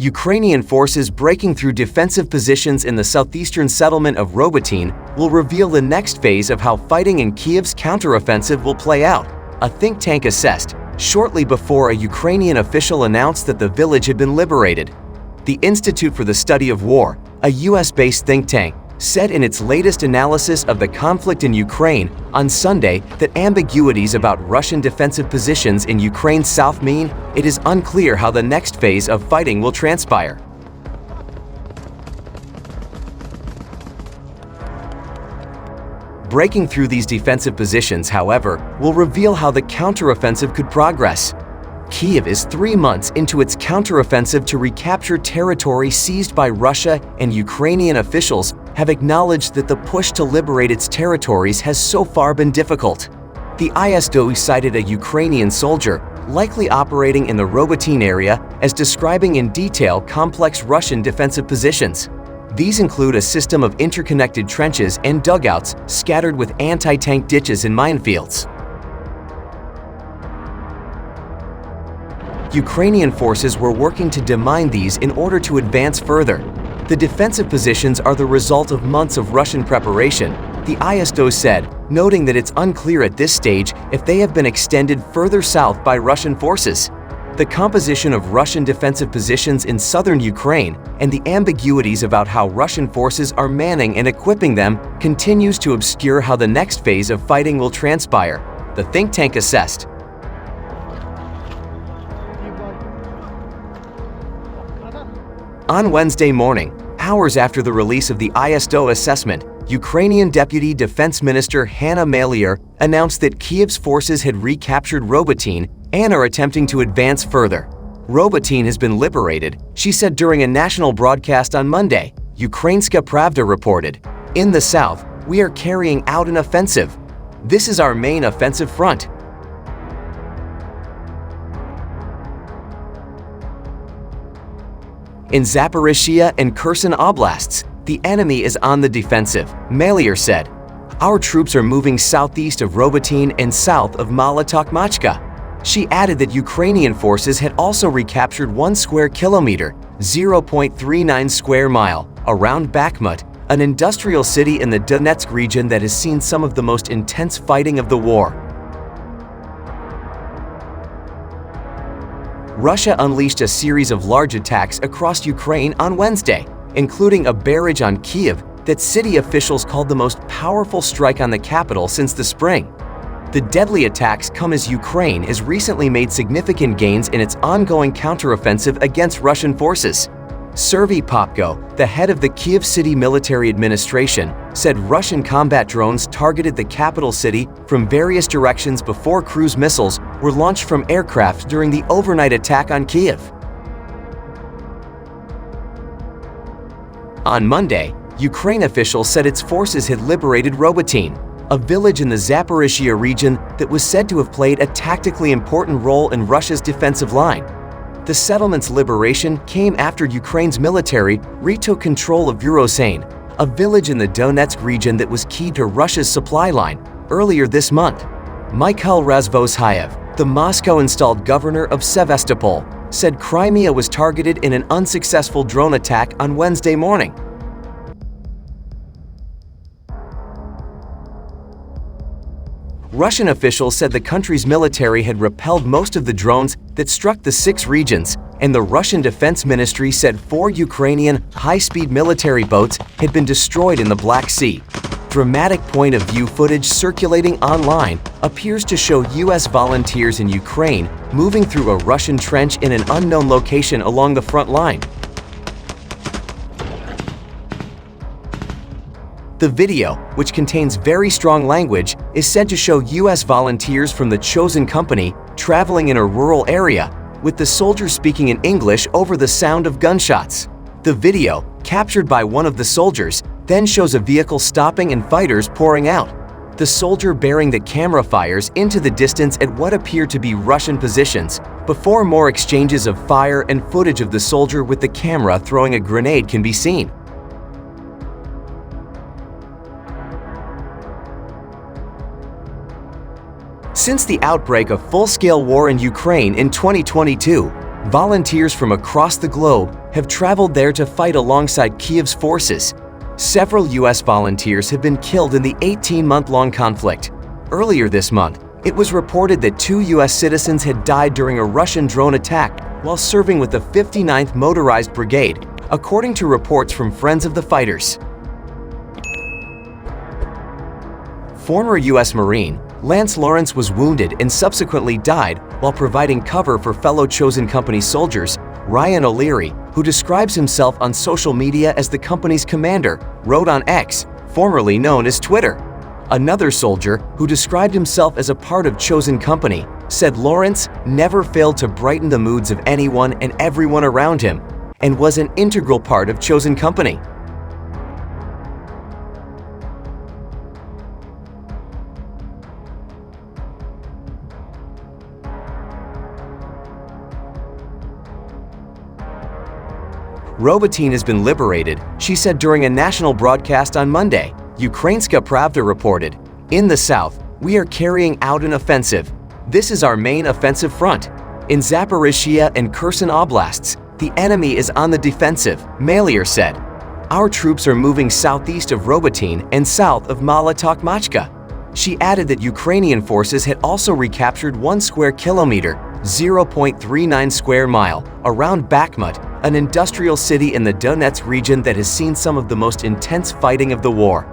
Ukrainian forces breaking through defensive positions in the southeastern settlement of Robotyne will reveal the next phase of how fighting in Kiev's counteroffensive will play out, a think tank assessed, shortly before a Ukrainian official announced that the village had been liberated. The Institute for the Study of War, a US-based think tank, said in its latest analysis of the conflict in Ukraine on Sunday that ambiguities about Russian defensive positions in Ukraine's south mean it is unclear how the next phase of fighting will transpire. Breaking through these defensive positions, however, will reveal how the counteroffensive could progress. Kiev is 3 months into its counteroffensive to recapture territory seized by Russia, and Ukrainian officials have acknowledged that the push to liberate its territories has so far been difficult. The ISDO cited a Ukrainian soldier, likely operating in the Robotyne area, as describing in detail complex Russian defensive positions. These include a system of interconnected trenches and dugouts scattered with anti-tank ditches and minefields. Ukrainian forces were working to demine these in order to advance further. The defensive positions are the result of months of Russian preparation, the ISDO said, noting that it's unclear at this stage if they have been extended further south by Russian forces. The composition of Russian defensive positions in southern Ukraine and the ambiguities about how Russian forces are manning and equipping them continues to obscure how the next phase of fighting will transpire, the think tank assessed. On Wednesday morning, hours after the release of the ISDO assessment, Ukrainian Deputy Defense Minister Hanna Maliar announced that Kiev's forces had recaptured Robotyne and are attempting to advance further. Robotyne has been liberated, she said during a national broadcast on Monday, Ukrainska Pravda reported. In the south, we are carrying out an offensive. This is our main offensive front. In Zaporizhzhia and Kherson oblasts, the enemy is on the defensive, Maliar said. Our troops are moving southeast of Robotyne and south of Mala Tokmachka. She added that Ukrainian forces had also recaptured 1 square kilometer, 0.39 square mile, around Bakhmut, an industrial city in the Donetsk region that has seen some of the most intense fighting of the war. Russia unleashed a series of large attacks across Ukraine on Wednesday, including a barrage on Kiev that city officials called the most powerful strike on the capital since the spring. The deadly attacks come as Ukraine has recently made significant gains in its ongoing counteroffensive against Russian forces. Serhiy Popko, the head of the Kiev City Military Administration, said Russian combat drones targeted the capital city from various directions before cruise missiles were launched from aircraft during the overnight attack on Kiev. On Monday, Ukraine officials said its forces had liberated Robotyne, a village in the Zaporizhzhia region that was said to have played a tactically important role in Russia's defensive line. The settlement's liberation came after Ukraine's military retook control of Urosane, a village in the Donetsk region that was key to Russia's supply line, earlier this month. Mikhail Razvozhayev, the Moscow-installed governor of Sevastopol, said Crimea was targeted in an unsuccessful drone attack on Wednesday morning. Russian officials said the country's military had repelled most of the drones that struck the 6 regions, and the Russian Defense Ministry said 4 Ukrainian high-speed military boats had been destroyed in the Black Sea. Dramatic point-of-view footage circulating online appears to show U.S. volunteers in Ukraine moving through a Russian trench in an unknown location along the front line. The video, which contains very strong language, is said to show U.S. volunteers from the Chosen Company traveling in a rural area, with the soldiers speaking in English over the sound of gunshots. The video, captured by one of the soldiers, then shows a vehicle stopping and fighters pouring out. The soldier bearing the camera fires into the distance at what appear to be Russian positions, before more exchanges of fire and footage of the soldier with the camera throwing a grenade can be seen. Since the outbreak of full-scale war in Ukraine in 2022, Volunteers from across the globe have traveled there to fight alongside Kiev's forces. Several U.S. volunteers have been killed in the 18-month-long conflict. Earlier this month, it was reported that 2 U.S. citizens had died during a Russian drone attack while serving with the 59th Motorized Brigade, according to reports from friends of the fighters. Former U.S. Marine Lance Lawrence was wounded and subsequently died while providing cover for fellow Chosen Company soldiers. Ryan O'Leary, who describes himself on social media as the company's commander, wrote on X, formerly known as Twitter. Another soldier, who described himself as a part of Chosen Company, said Lawrence never failed to brighten the moods of anyone and everyone around him, and was an integral part of Chosen Company. Robotyne has been liberated, she said during a national broadcast on Monday. Ukrainska Pravda reported, "In the south, we are carrying out an offensive. This is our main offensive front. In Zaporizhzhia and Kherson oblasts, the enemy is on the defensive," Malier said. "Our troops are moving southeast of Robotyne and south of Mala Tokmachka." She added that Ukrainian forces had also recaptured 1 square kilometer, 0.39 square mile, around Bakhmut, an industrial city in the Donetsk region that has seen some of the most intense fighting of the war.